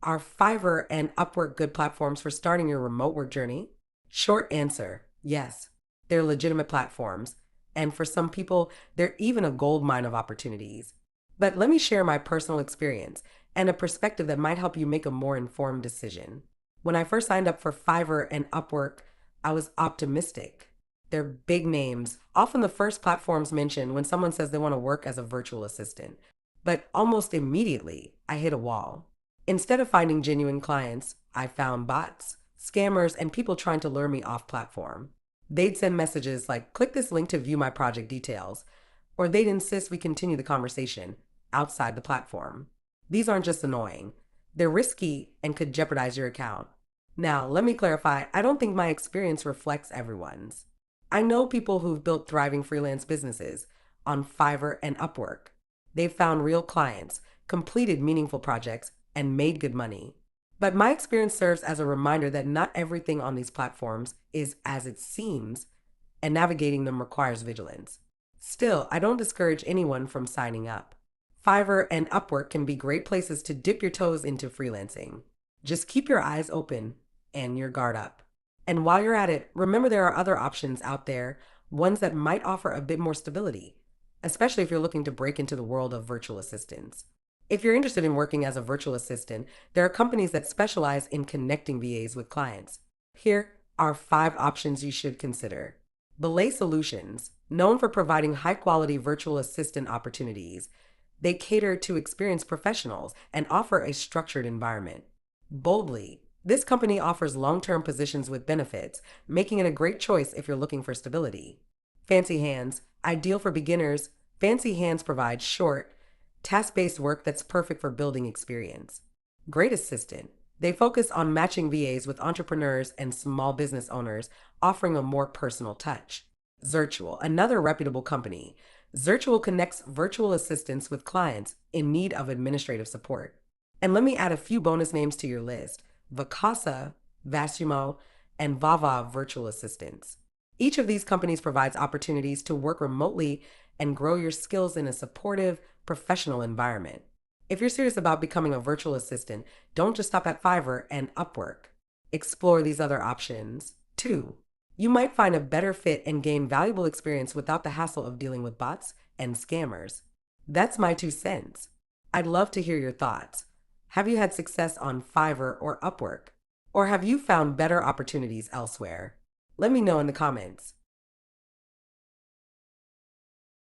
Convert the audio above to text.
Are Fiverr and Upwork good platforms for starting your remote work journey? Short answer, yes. They're legitimate platforms. And for some people, they're even a gold mine of opportunities. But let me share my personal experience and a perspective that might help you make a more informed decision. When I first signed up for Fiverr and Upwork, I was optimistic. They're big names, often the first platforms mentioned when someone says they want to work as a virtual assistant. But almost immediately, I hit a wall. Instead of finding genuine clients, I found bots, scammers, and people trying to lure me off platform. They'd send messages like, click this link to view my project details, or they'd insist we continue the conversation outside the platform. These aren't just annoying, they're risky and could jeopardize your account. Now, let me clarify, I don't think my experience reflects everyone's. I know people who've built thriving freelance businesses on Fiverr and Upwork. They've found real clients, completed meaningful projects, and made good money. But my experience serves as a reminder that not everything on these platforms is as it seems, and navigating them requires vigilance. Still, I don't discourage anyone from signing up. Fiverr and Upwork can be great places to dip your toes into freelancing. Just keep your eyes open and your guard up. And while you're at it, remember there are other options out there, ones that might offer a bit more stability, especially if you're looking to break into the world of virtual assistants. If you're interested in working as a virtual assistant, there are companies that specialize in connecting VAs with clients. Here are 5 options you should consider. Belay Solutions, known for providing high-quality virtual assistant opportunities. They cater to experienced professionals and offer a structured environment. Boldly, this company offers long-term positions with benefits, making it a great choice if you're looking for stability. Fancy Hands, ideal for beginners. Fancy Hands provides short, task-based work that's perfect for building experience. Great Assistant. They focus on matching VAs with entrepreneurs and small business owners, offering a more personal touch. Zirtual, another reputable company. Zirtual connects virtual assistants with clients in need of administrative support. And let me add a few bonus names to your list: Vacasa, Vasumo, and VaVa virtual assistants. Each of these companies provides opportunities to work remotely and grow your skills in a supportive, professional environment. If you're serious about becoming a virtual assistant, don't just stop at Fiverr and Upwork. Explore these other options, too. You might find a better fit and gain valuable experience without the hassle of dealing with bots and scammers. That's my 2 cents. I'd love to hear your thoughts. Have you had success on Fiverr or Upwork? Or have you found better opportunities elsewhere? Let me know in the comments.